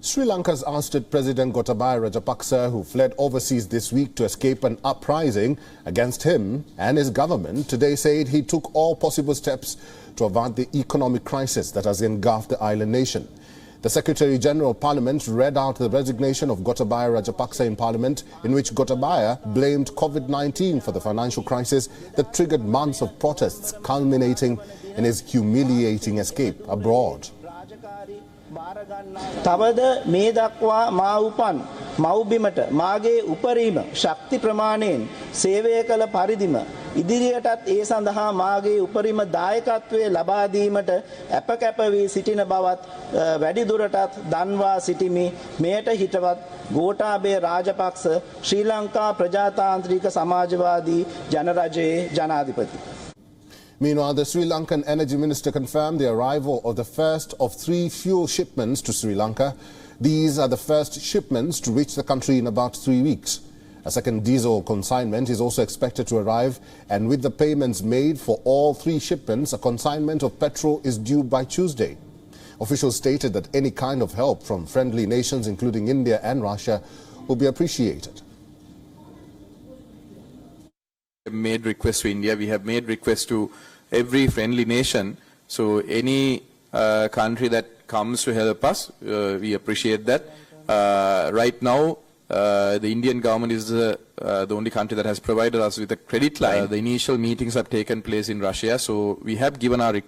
Sri Lanka's ousted President Gotabaya Rajapaksa, who fled overseas this week to escape an uprising against him and his government, today said he took all possible steps to avert the economic crisis that has engulfed the island nation. The Secretary-General of Parliament read out the resignation of Gotabaya Rajapaksa in Parliament, in which Gotabaya blamed COVID-19 for the financial crisis that triggered months of protests, culminating in his humiliating escape abroad. තවද මේ දක්වා මා උපන් මව්බිමට මාගේ උපරිම ශක්ති ප්‍රමාණයෙන් සේවය කළ පරිදිම ඉදිරියටත් ඒ සඳහා මාගේ උපරිම දායකත්වය ලබා දීමට අපකැප වී සිටින බවත් වැඩිදුරටත් දන්වා සිටිමි. මෙයට හිතවත් ගෝඨාභය රාජපක්ෂ ශ්‍රී ලංකා ප්‍රජාතාන්ත්‍රික සමාජවාදී ජනරජයේ ජනාධිපති. Meanwhile, the Sri Lankan Energy Minister confirmed the arrival of the first of 3 fuel shipments to Sri Lanka. These are the first shipments to reach the country in about 3 weeks. A second diesel consignment is also expected to arrive, and with the payments made for all 3 shipments, a consignment of petrol is due by Tuesday. Officials stated that any kind of help from friendly nations, including India and Russia, will be appreciated. We have made requests to India, we have made requests to every friendly nation. So any country that comes to help us, we appreciate that. Right now, the Indian government is the only country that has provided us with a credit line. The initial meetings have taken place in Russia, so we have given our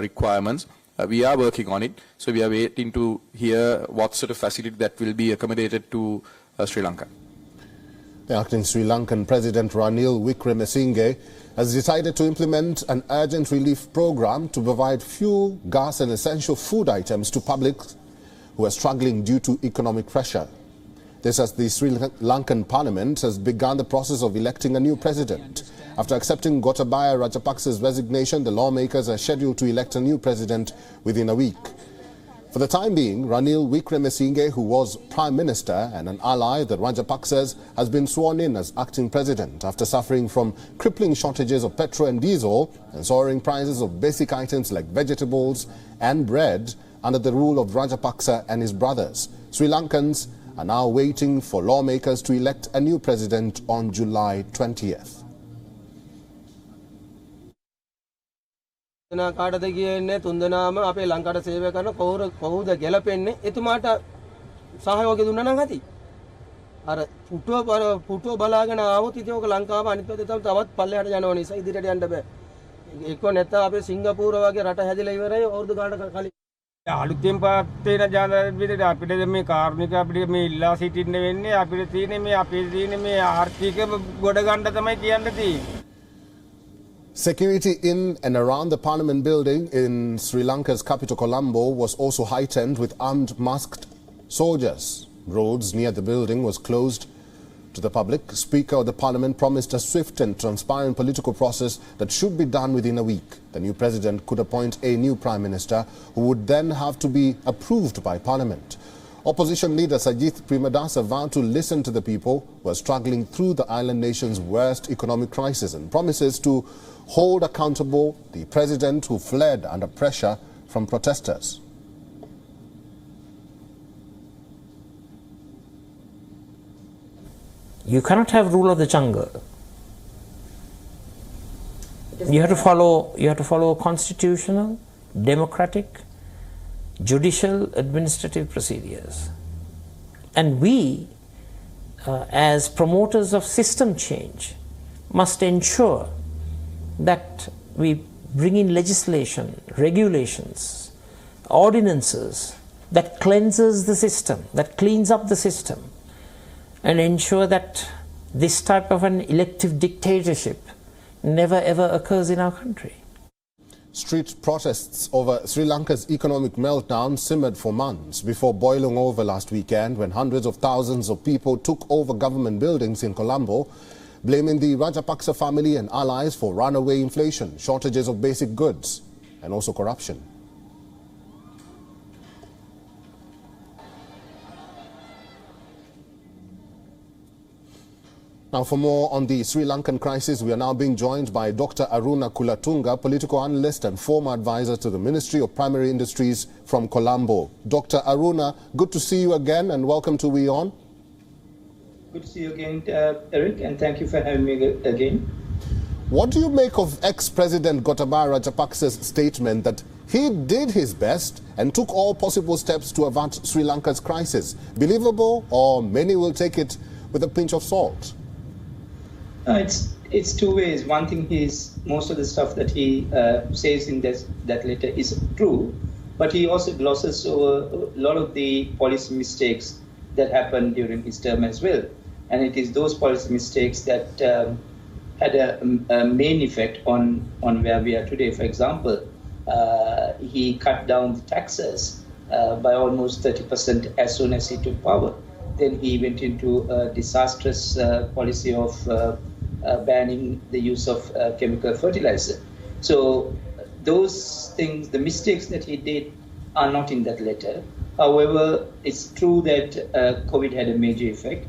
requirements. We are working on it, so we are waiting to hear what sort of facility that will be accommodated to Sri Lanka. The acting Sri Lankan President Ranil Wickremesinghe has decided to implement an urgent relief program to provide fuel, gas and essential food items to public who are struggling due to economic pressure. This as the Sri Lankan Parliament has begun the process of electing a new president. After accepting Gotabaya Rajapaksa's resignation, the lawmakers are scheduled to elect a new president within a week. For the time being, Ranil Wickremesinghe, who was Prime Minister and an ally of the Rajapaksas, has been sworn in as acting president after suffering from crippling shortages of petrol and diesel and soaring prices of basic items like vegetables and bread under the rule of Rajapaksa and his brothers. Sri Lankans are now waiting for lawmakers to elect a new president on July 20th. කාටද කියන්නේ තුන්දෙනාම අපේ ලංකාවට සේවය කරන කවුද ගැලපෙන්නේ එතුමාට සහයෝගය දුන්නා නම් ඇති අර පුටුව බලාගෙන ආවොත් ඉතින් ඔක ලංකාව අනිත් පැත්තේ තවත් පල්ලෙහාට යනවා නිසා ඉදිරියට යන්න බෑ එක්ක නැත්නම් අපේ සිංගප්පූර වගේ රට හැදිලා ඉවරයි අවුරුදු ගානකට කලින් අලුතෙන් පත් වෙන ජනරල් විදිහට අපිට මේ කාර්මික අපිට මේ ඉල්ලා සිටින්න වෙන්නේ අපිට තියෙන්නේ මේ අපේ තියෙන්නේ මේ ආර්ථික ගොඩ ගන්න තමයි කියන්න තියෙන්නේ. Security in and around the Parliament building in Sri Lanka's capital Colombo was also heightened with armed masked soldiers. Roads near the building was closed to the public. Speaker of the Parliament promised a swift and transparent political process that should be done within a week. The new president could appoint a new prime minister who would then have to be approved by Parliament. Opposition leader Sajith Premadasa vowed to listen to the people who are struggling through the island nation's worst economic crisis and promises to hold accountable the president who fled under pressure from protesters. You cannot have rule of the jungle. You have to follow constitutional, democratic, judicial, administrative procedures. And we, as promoters of system change, must ensure that we bring in legislation, regulations, ordinances that cleanses the system, that cleans up the system, and ensure that this type of an elective dictatorship never ever occurs in our country. Street protests over Sri Lanka's economic meltdown simmered for months before boiling over last weekend when hundreds of thousands of people took over government buildings in Colombo, blaming the Rajapaksa family and allies for runaway inflation, shortages of basic goods, and also corruption. Now, for more on the Sri Lankan crisis, we are now being joined by Dr. Aruna Kulatunga, political analyst and former advisor to the Ministry of Primary Industries from Colombo. Dr. Aruna, good to see you again and welcome to WION. Good to see you again, Eric, and thank you for having me again. What do you make of ex-President Gotabaya Rajapaksa's statement that he did his best and took all possible steps to avert Sri Lanka's crisis? Believable, or many will take it with a pinch of salt? It's two ways. One thing is most of the stuff that he says in that letter is true, but he also glosses over a lot of the policy mistakes that happened during his term as well. And it is those policy mistakes that had a main effect on where we are today. For example, he cut down the taxes by almost 30% as soon as he took power. Then he went into a disastrous policy of banning the use of chemical fertilizer. So those things, the mistakes that he did, are not in that letter. However, it's true that COVID had a major effect.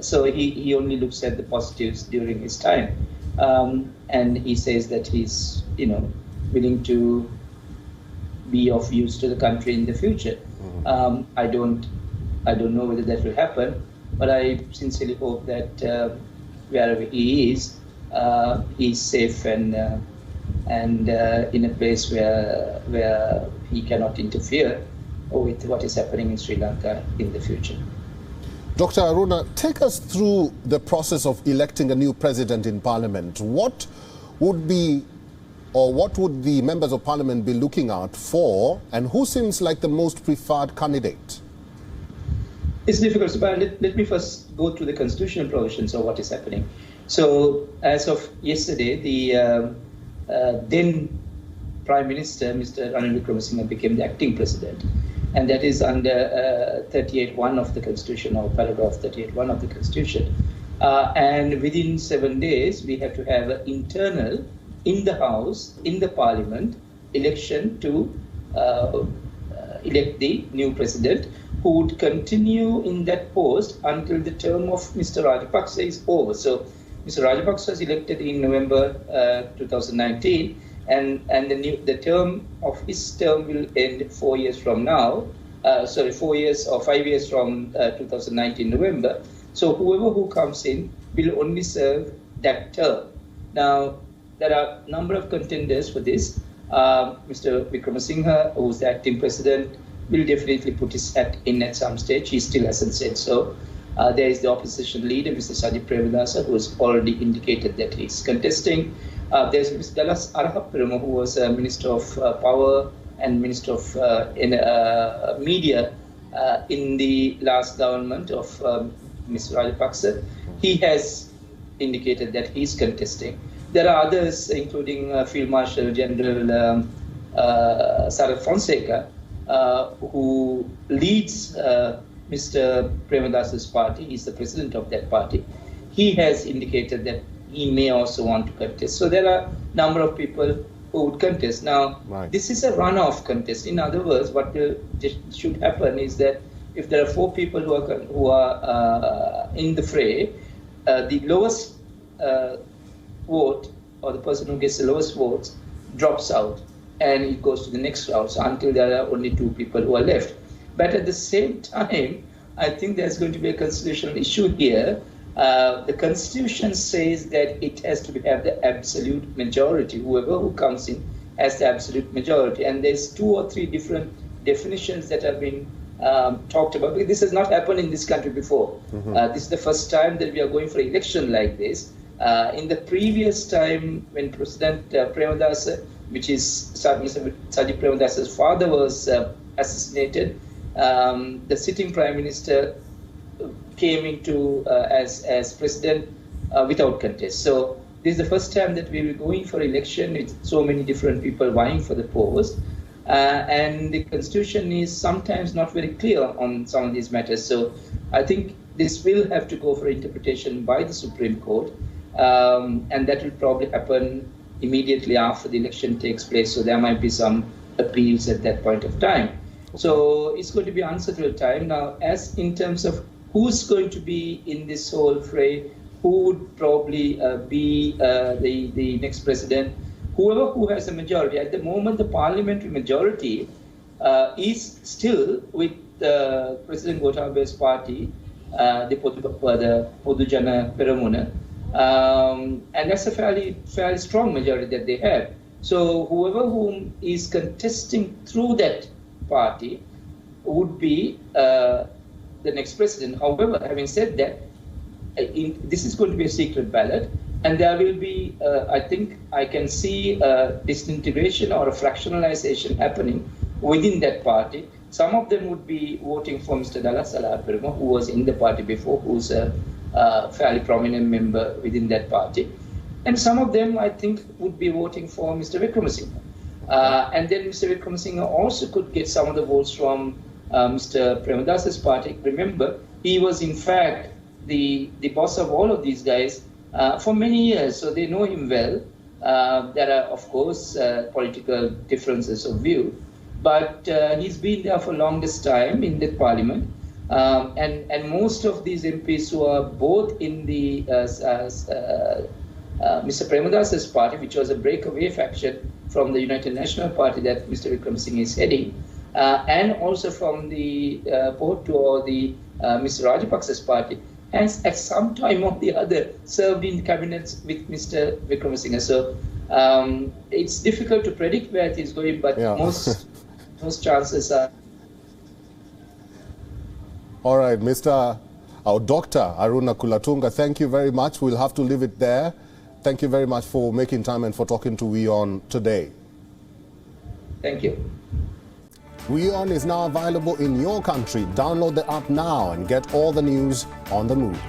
So he only looks at the positives during his time, and he says that he's willing to be of use to the country in the future. I don't know whether that will happen, but I sincerely hope that wherever he is, he's safe and in a place where he cannot interfere with what is happening in Sri Lanka in the future. Dr. Aruna, take us through the process of electing a new president in Parliament. What would the members of Parliament be looking out for, and who seems like the most preferred candidate? It's difficult, but let me first go through the constitutional provisions of what is happening. So, as of yesterday, the then Prime Minister, Mr. Ranil Wickremesinghe, became the acting president. And that is under 38(1) of the Constitution, or paragraph 38(1) of the Constitution. And within 7 days, we have to have an internal, in the House, in the Parliament, election to elect the new president, who would continue in that post until the term of Mr. Rajapaksa is over. So Mr. Rajapaksa was elected in November 2019, and the term of his term will end 4 years from now. 4 years or 5 years from 2019 November. So whoever who comes in will only serve that term. Now, there are a number of contenders for this. Mr. Wickremesinghe, who is the acting president, will definitely put his hat in at some stage. He still hasn't said so. There is the opposition leader, Mr. Sajid Premadasa, who has already indicated that he is contesting. There's Mr. Dallas Arahaperuma, who was Minister of Power and Minister of Media in the last government of Mr. Rajapaksa. He has indicated that he's contesting. There are others, including Field Marshal General Sarath Fonseca, who leads Mr. Premadasa's party. He's the president of that party. He has indicated that he may also want to contest. So there are a number of people who would contest. Now, This is a runoff contest. In other words, what should happen is that if there are 4 people who are in the fray, the lowest vote, or the person who gets the lowest votes, drops out, and it goes to the next round, so until there are only 2 people who are left. But at the same time, I think there's going to be a constitutional issue here. The Constitution says that it has to have the absolute majority. Whoever who comes in has the absolute majority. And there's 2 or 3 different definitions that have been talked about. Because this has not happened in this country before. This is the first time that we are going for an election like this. In the previous time, when President Premadasa, which is Sajid Premadasa's father, was assassinated, the sitting Prime Minister came into as president without contest. So this is the first time that we will be going for election with so many different people vying for the post. And the Constitution is sometimes not very clear on some of these matters. So I think this will have to go for interpretation by the Supreme Court. And that will probably happen immediately after the election takes place. So there might be some appeals at that point of time. So it's going to be unsettled time. Now, as in terms of who's going to be in this whole fray who would probably be the next president, whoever who has a majority. At the moment, the parliamentary majority is still with President Gotabaya's party, the Podujana Peramuna, and that's a fairly strong majority that they have. So whoever whom is contesting through that party would be the next president. However, having said that, this is going to be a secret ballot, and there will be, I think, I can see a disintegration or a fractionalization happening within that party. Some of them would be voting for Mr. Dalasala Peruma, who was in the party before, who's a fairly prominent member within that party. And some of them, I think, would be voting for Mr. Wickremesinghe. And then Mr. Wickremesinghe also could get some of the votes from Mr. Premadasa's party. Remember, he was in fact the boss of all of these guys for many years, so they know him well. There are, of course, political differences of view, but he's been there for longest time in the parliament. And most of these MPs who are both in the Mr. Premadasa's party, which was a breakaway faction from the United National Party that Mr. Wickremesinghe is heading, and also from the Porto or the Mr. Rajapaksa's party, has at some time or the other served in cabinets with Mr. Wickremesinghe. So it's difficult to predict where it is going, but most chances are. All right, Dr. Aruna Kulatunga, thank you very much. We'll have to leave it there. Thank you very much for making time and for talking to WION today. Thank you. WION is now available in your country. Download the app now and get all the news on the move.